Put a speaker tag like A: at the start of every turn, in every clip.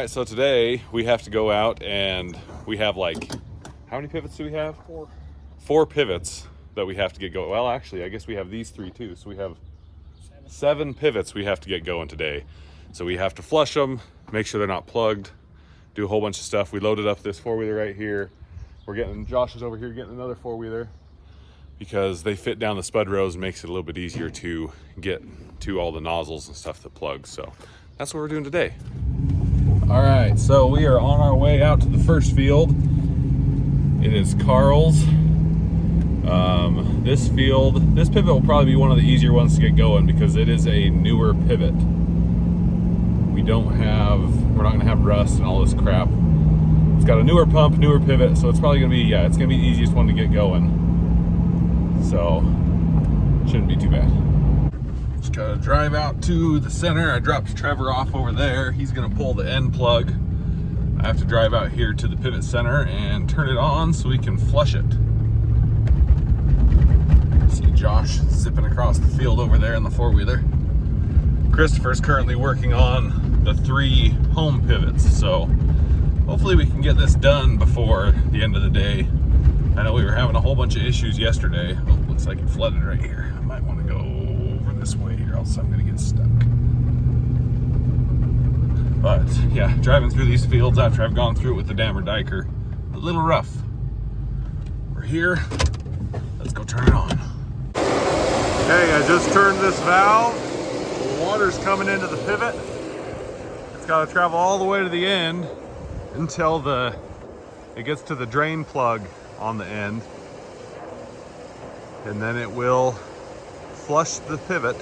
A: right, so today we have to go out and we have like, how many pivots do we have? Four pivots that we have to get going. Well, actually, I guess we have these three too. So we have seven pivots we have to get going today. So we have to flush them, make sure they're not plugged, do a whole bunch of stuff. We loaded up this four-wheeler right here. Josh is over here getting another four-wheeler because they fit down the spud rows and makes it a little bit easier to get to all the nozzles and stuff that plugs. So that's what we're doing today. All right, so we are on our way out to the first field. It is Carl's. This pivot will probably be one of the easier ones to get going because it is a newer pivot. We're not gonna have rust and all this crap. It's got a newer pump, newer pivot, so it's probably gonna be, it's gonna be the easiest one to get going. So, shouldn't be too bad. Just gotta drive out to the center. I dropped Trevor off over there. He's gonna pull the end plug. I have to drive out here to the pivot center and turn it on so we can flush it. See Josh zipping across the field over there in the four-wheeler. Christopher's currently working on the 3 home pivots, so hopefully we can get this done before the end of the day. I know we were having a whole bunch of issues yesterday. Oh, looks like it flooded right here. I might want to go over this way or else I'm gonna get stuck. But yeah, driving through these fields after I've gone through it with the dammer diker, a little rough. We're here, let's go turn it on. Okay, I just turned this valve. The water's coming into the pivot. It's gotta travel all the way to the end until it gets to the drain plug on the end. And then it will flush the pivot.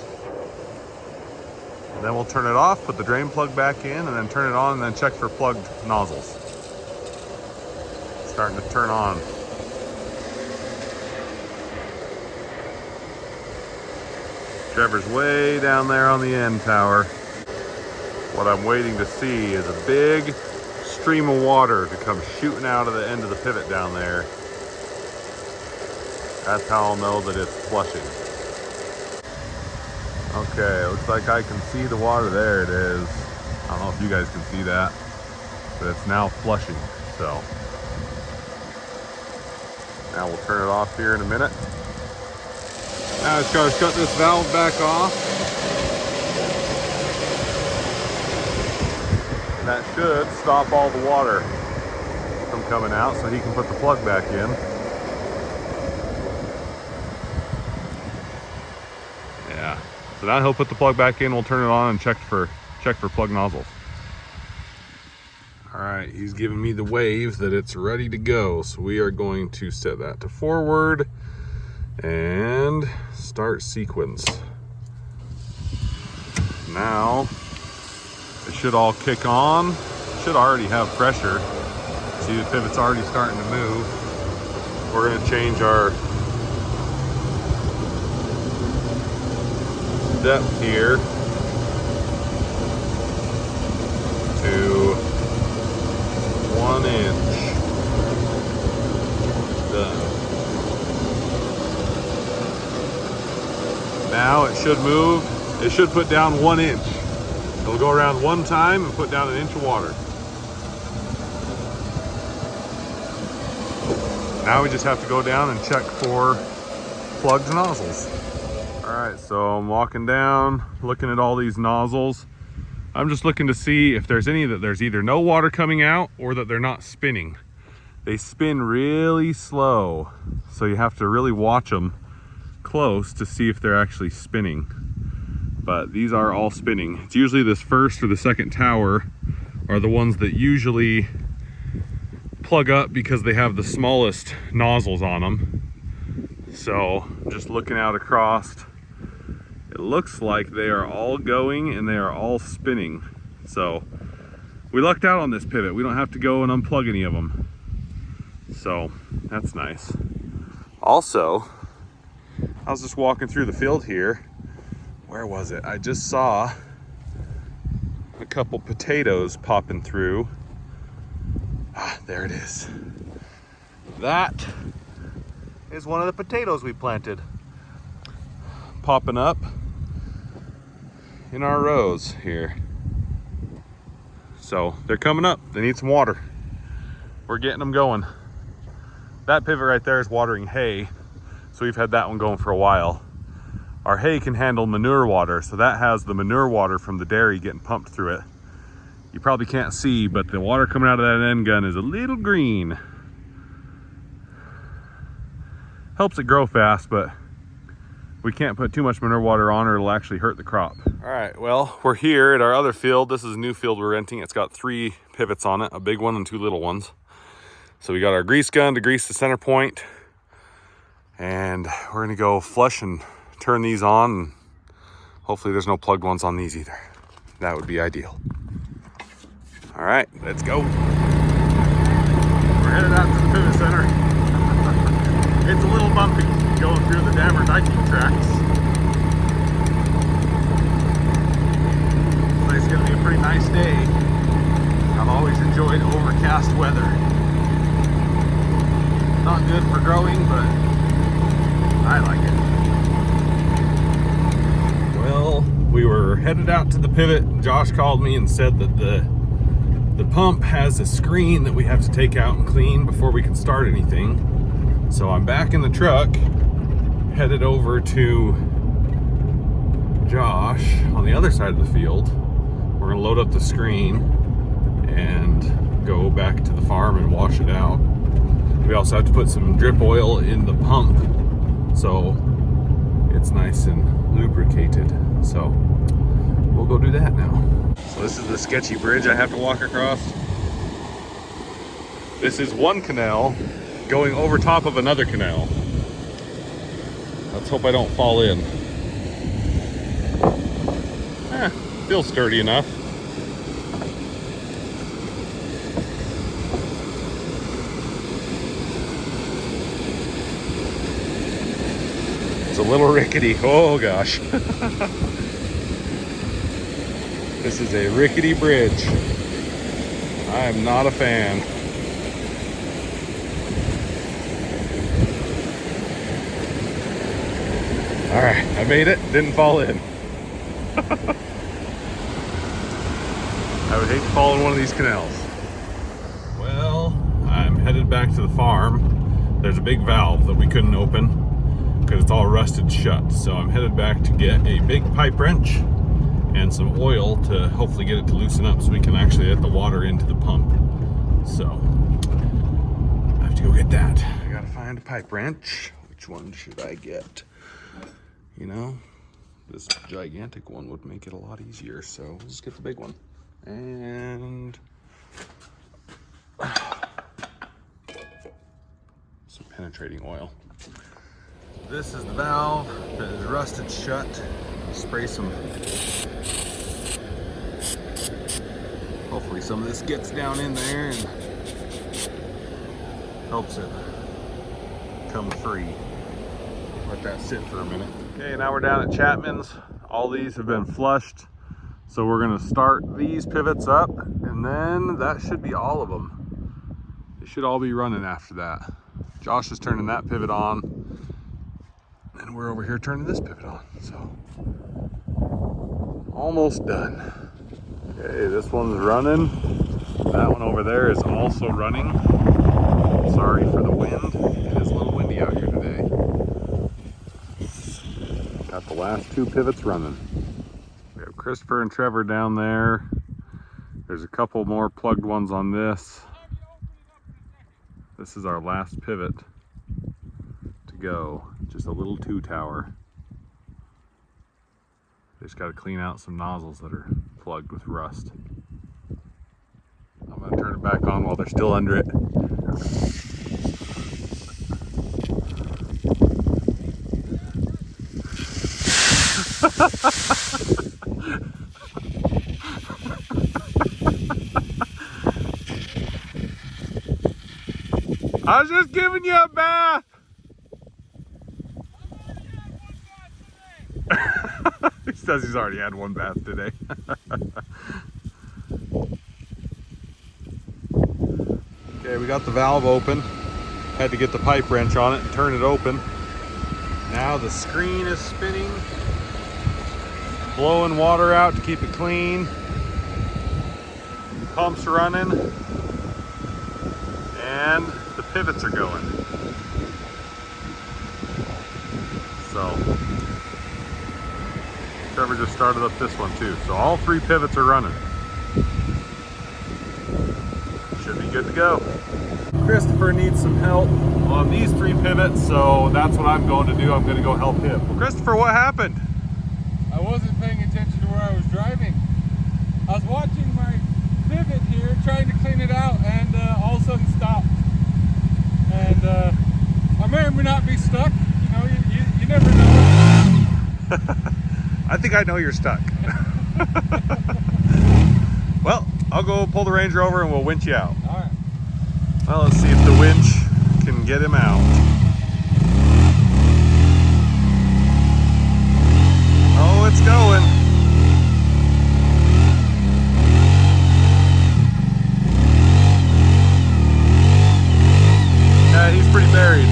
A: And then we'll turn it off, put the drain plug back in, and then turn it on, and then check for plugged nozzles. It's starting to turn on. Trevor's way down there on the end tower. What I'm waiting to see is a big stream of water to come shooting out of the end of the pivot down there. That's how I'll know that it's flushing. Okay, looks like I can see the water. There it is. I don't know if you guys can see that, but it's now flushing. So now we'll turn it off here in a minute. Now I just gotta shut this valve back off. And that should stop all the water from coming out so he can put the plug back in. Yeah, so now he'll put the plug back in, we'll turn it on and check for plug nozzles. All right, he's giving me the wave that it's ready to go. So we are going to set that to forward and start sequence. Now it should all kick on. It should already have pressure. See, the pivot's already starting to move. We're gonna change our depth here to 1 inch. Done. Now it should move. It should put down 1 inch. It'll go around one time and put down 1 inch of water. Now we just have to go down and check for plugged nozzles. All right, so I'm walking down, looking at all these nozzles. I'm just looking to see if there's any that there's either no water coming out or that they're not spinning. They spin really slow, so you have to really watch them close to see if they're actually spinning. But these are all spinning. It's usually this first or the second tower are the ones that usually plug up because they have the smallest nozzles on them. So just looking out across, it looks like they are all going and they are all spinning. So we lucked out on this pivot. We don't have to go and unplug any of them. So that's nice. Also, I was just walking through the field here. Where was it? I just saw a couple potatoes popping through. Ah, there it is. That is one of the potatoes we planted. Popping up in our rows here. So they're coming up. They need some water. We're getting them going. That pivot right there is watering hay. So we've had that one going for a while. Our hay can handle manure water. So that has the manure water from the dairy getting pumped through it. You probably can't see, but the water coming out of that end gun is a little green. Helps it grow fast, but we can't put too much manure water on or it'll actually hurt the crop. All right, well, we're here at our other field. This is a new field we're renting. It's got 3 pivots on it, a big one and 2 little ones. So we got our grease gun to grease the center point, and we're gonna go flush and turn these on. And hopefully there's no plugged ones on these either. That would be ideal. All right, let's go. We're headed out to the pivot center. It's a little bumpy going through the Dammer Viking tracks. But it's gonna be a pretty nice day. I've always enjoyed overcast weather. Not good for growing, but I like it. Well, we were headed out to the pivot. Josh called me and said that the pump has a screen that we have to take out and clean before we can start anything. So I'm back in the truck, headed over to Josh on the other side of the field. We're gonna load up the screen and go back to the farm and wash it out. We also have to put some drip oil in the pump so it's nice and lubricated. So we'll go do that now. So this is the sketchy bridge I have to walk across. This is one canal going over top of another canal. Let's hope I don't fall in. Feels sturdy enough. It's a little rickety. Oh gosh. This is a rickety bridge. I am not a fan. All right, I made it, didn't fall in. I would hate to fall in one of these canals. Well, I'm headed back to the farm. There's a big valve that we couldn't open because it's all rusted shut. So I'm headed back to get a big pipe wrench and some oil to hopefully get it to loosen up so we can actually get the water into the pump. So I have to go get that. I gotta find a pipe wrench. Which one should I get? You know, this gigantic one would make it a lot easier, so we'll just get the big one. And some penetrating oil. This is the valve that is rusted shut. Spray some. Hopefully some of this gets down in there and helps it come free. Let that sit for a minute. Okay, now we're down at Chapman's. All these have been flushed. So we're gonna start these pivots up and then that should be all of them. They should all be running after that. Josh is turning that pivot on and we're over here turning this pivot on. So almost done. Okay, this one's running. That one over there is also running. Sorry for the wind. It is a little windy out here today. Got the last 2 pivots running. We have Christopher and Trevor down there. There's a couple more plugged ones on this. This is our last pivot to go. Just a little 2 tower. Just got to clean out some nozzles that are plugged with rust. I'm going to turn it back on while they're still under it. I was just giving you a bath. He says he's already had 1 bath today. Okay, we got the valve open. Had to get the pipe wrench on it and turn it open. Now the screen is spinning, blowing water out to keep it clean. pump's running, and the pivots are going. So Trevor just started up this one too. So all 3 pivots are running. Should be good to go. Christopher needs some help on these 3 pivots, so that's what I'm going to do. I'm going to go help him. Well, Christopher, what happened?
B: I wasn't paying attention to where I was driving. I was watching my pivot here, trying to clean it out, and all of a sudden stopped. And I may or may not be stuck. You know, you never know.
A: I think I know you're stuck. Well, I'll go pull the Ranger over and we'll winch you out.
B: All right.
A: Well, let's see if the winch can get him out. Oh, it's going. Yeah, he's pretty buried.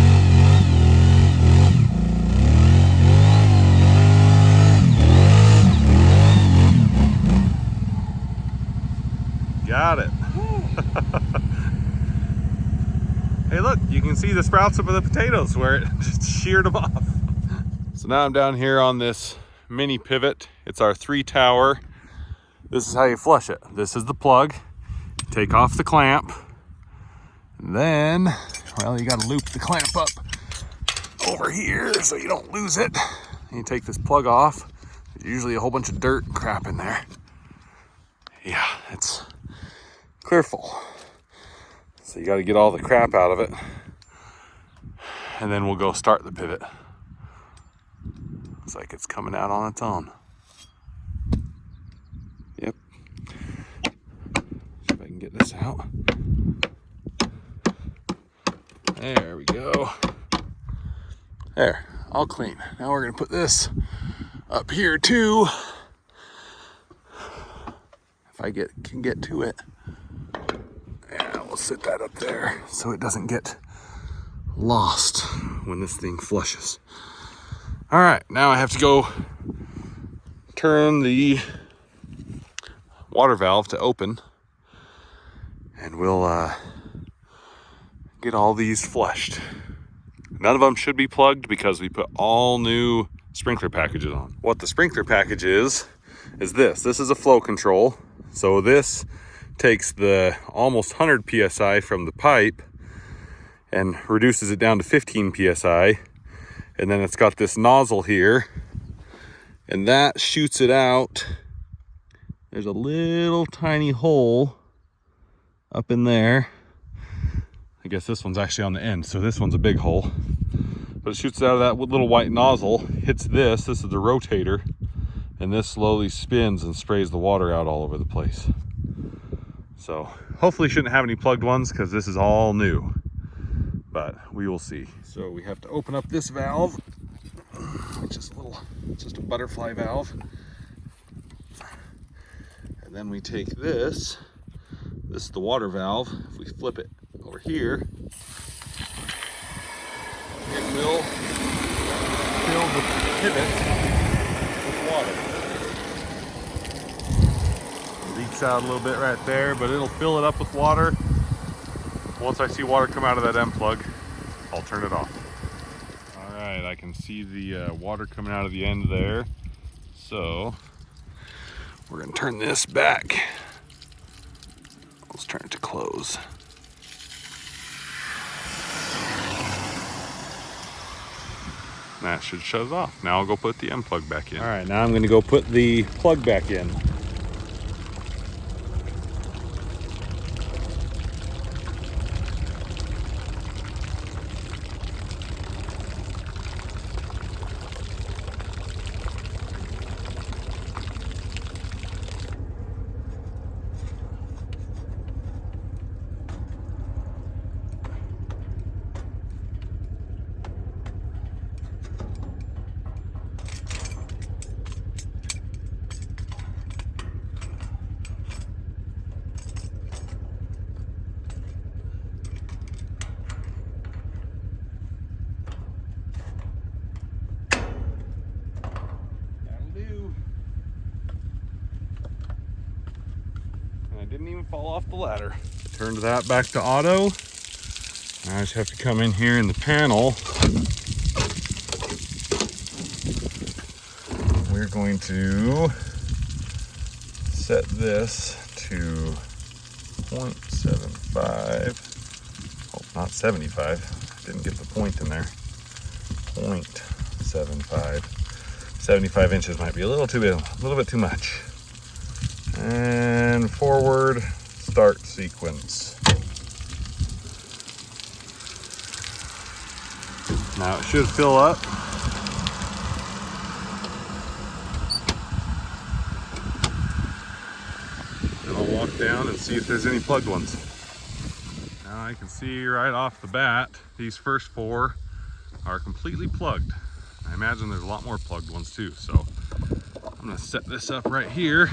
A: Got it. Hey, look, you can see the sprouts up of the potatoes where it just sheared them off. So now I'm down here on this mini pivot. It's our 3 tower. This is how you flush it. This is the plug. Take off the clamp. And then, well, you got to loop the clamp up over here so you don't lose it. And you take this plug off. There's usually a whole bunch of dirt and crap in there. Yeah, it's clear full. So you got to get all the crap out of it. And then we'll go start the pivot. Looks like it's coming out on its own. Yep. See if I can get this out. There we go. There, all clean. Now we're gonna put this up here too. If I can get to it. Yeah, we'll sit that up there so it doesn't get lost when this thing flushes. All right, now I have to go turn the water valve to open, and we'll get all these flushed. None of them should be plugged because we put all new sprinkler packages on. What the sprinkler package is this. This is a flow control. So this takes the almost 100 PSI from the pipe and reduces it down to 15 PSI. And then it's got this nozzle here, and that shoots it out. There's a little tiny hole up in there. I guess this one's actually on the end, so this one's a big hole. But it shoots it out of that little white nozzle, hits this is the rotator, and this slowly spins and sprays the water out all over the place. So hopefully shouldn't have any plugged ones because this is all new, but we will see. So we have to open up this valve, which is just a butterfly valve. And then we take this is the water valve. If we flip it over here, it will fill the pivot with water. It leaks out a little bit right there, but it'll fill it up with water. Once I see water come out of that end plug, I'll turn it off. All right, I can see the water coming out of the end there. So we're gonna turn this back. Let's turn it to close. That should shut it off. Now I'll go put the end plug back in. All right, now I'm gonna go put the plug back in. Didn't even fall off the ladder. Turned that back to auto. Now I just have to come in here in the panel. We're going to set this to 0.75. Oh, not 75. Didn't get the point in there. 0.75. 75 inches might be a little bit too much. And forward start sequence. Now it should fill up. And I'll walk down and see if there's any plugged ones. Now I can see right off the bat, these first 4 are completely plugged. I imagine there's a lot more plugged ones too. So I'm gonna set this up right here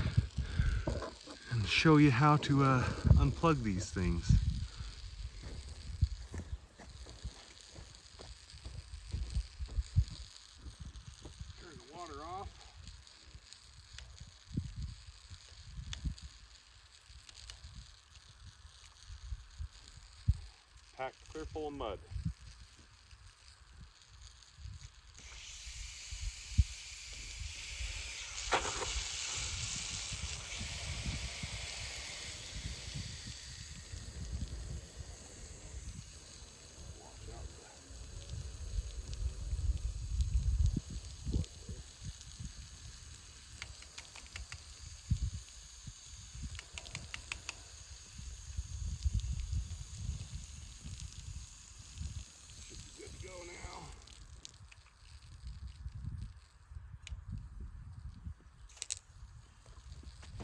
A: and show you how to unplug these things. Turn the water off. Packed clear full of mud.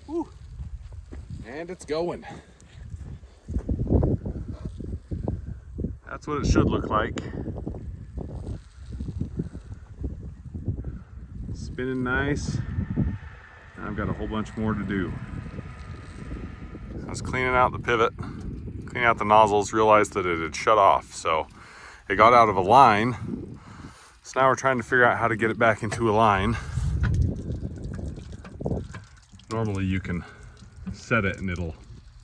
A: Whew. And it's going. That's what it should look like. Spinning nice. And I've got a whole bunch more to do. I was cleaning out the pivot, cleaning out the nozzles, realized that it had shut off. So it got out of a line. So now we're trying to figure out how to get it back into a line. Normally you can set it and it'll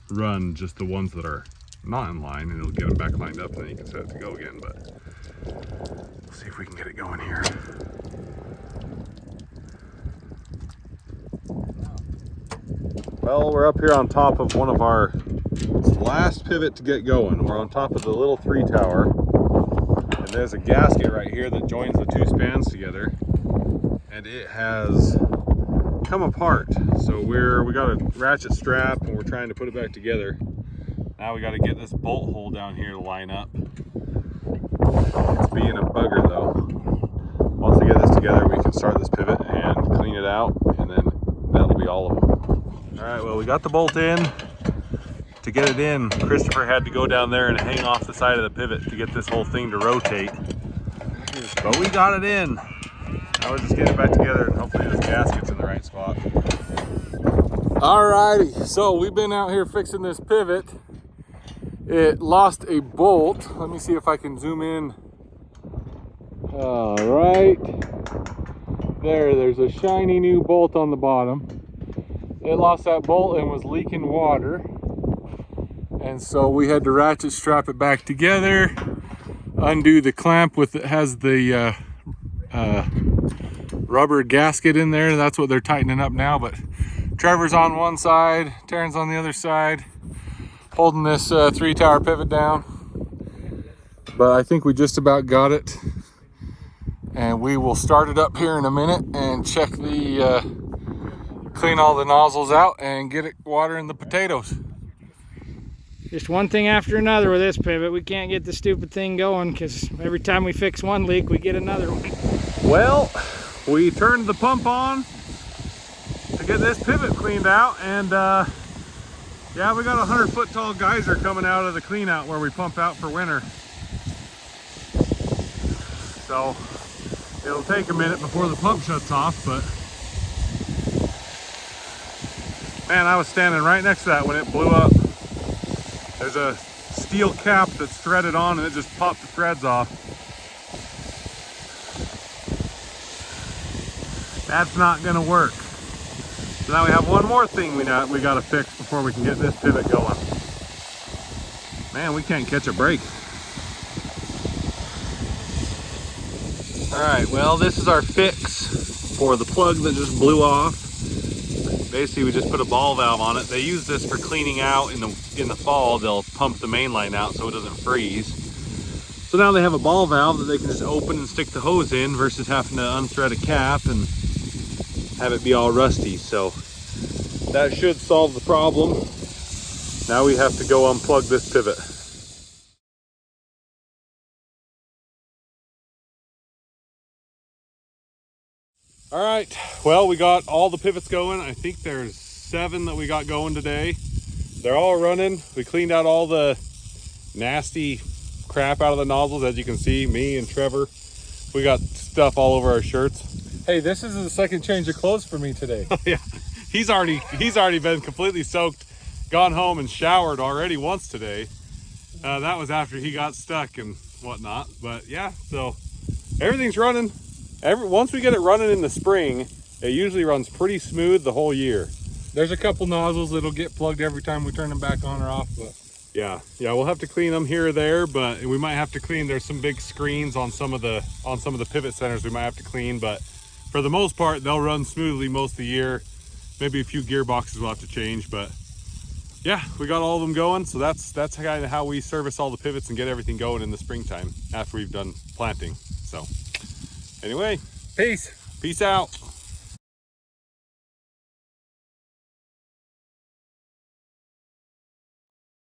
A: run just the ones that are not in line and it'll get them back lined up and then you can set it to go again, but we'll see if we can get it going here. Well, we're up here on top of one of our last pivot to get going. We're on top of the little 3 tower and there's a gasket right here that joins the 2 spans together and it has come apart. So we got a ratchet strap and we're trying to put it back together. Now we got to get this bolt hole down here to line up. It's being a bugger though. Once we get this together, we can start this pivot and clean it out, and then that'll be all of them. All right, well, we got the bolt in. To get it in, Christopher had to go down there and hang off the side of the pivot to get this whole thing to rotate. But we got it in. Now we're just getting it back together and hopefully this gasket's in the right spot. Alrighty, so we've been out here fixing this pivot. It lost a bolt. Let me see if I can zoom in. Alright. There's a shiny new bolt on the bottom. It lost that bolt and was leaking water. And so we had to ratchet strap it back together, undo the clamp with it has the rubber gasket in there. That's what they're tightening up now, but Trevor's on one side, Taryn's on the other side, holding this 3 tower pivot down. But I think we just about got it. And we will start it up here in a minute and check the, clean all the nozzles out and get it watering the potatoes.
C: Just one thing after another with this pivot. We can't get the stupid thing going because every time we fix one leak, we get another one.
A: Well, we turned the pump on to get this pivot cleaned out, and yeah, we got a 100-foot tall geyser coming out of the clean out where we pump out for winter. So it'll take a minute before the pump shuts off, but man, I was standing right next to that when it blew up. There's a steel cap that's threaded on and it just popped the threads off. That's not gonna work. So now we have one more thing we got to fix before we can get this pivot going. Man, we can't catch a break. All right, well, this is our fix for the plug that just blew off. Basically, we just put a ball valve on it. They use this for cleaning out in the fall. They'll pump the main line out so it doesn't freeze. So now they have a ball valve that they can just open and stick the hose in versus having to unthread a cap and have it be all rusty. So that should solve the problem. Now we have to go unplug this pivot. All right, well, we got all the pivots going. I think there's 7 that we got going today. They're all running. We cleaned out all the nasty crap out of the nozzles. As you can see, me and Trevor, we got stuff all over our shirts.
B: Hey, this is the second change of clothes for me today.
A: Yeah, he's already been completely soaked, gone home and showered already once today. That was after he got stuck and whatnot. But yeah, so everything's running. Once we get it running in the spring, it usually runs pretty smooth the whole year.
B: There's a couple nozzles that'll get plugged every time we turn them back on or off, but
A: yeah, we'll have to clean them here or there, but we might have to clean. There's some big screens on some of the pivot centers we might have to clean, but for the most part, they'll run smoothly most of the year. Maybe a few gearboxes we'll have to change, but yeah, we got all of them going. So that's kind of how we service all the pivots and get everything going in the springtime after we've done planting. So anyway,
B: peace
A: out.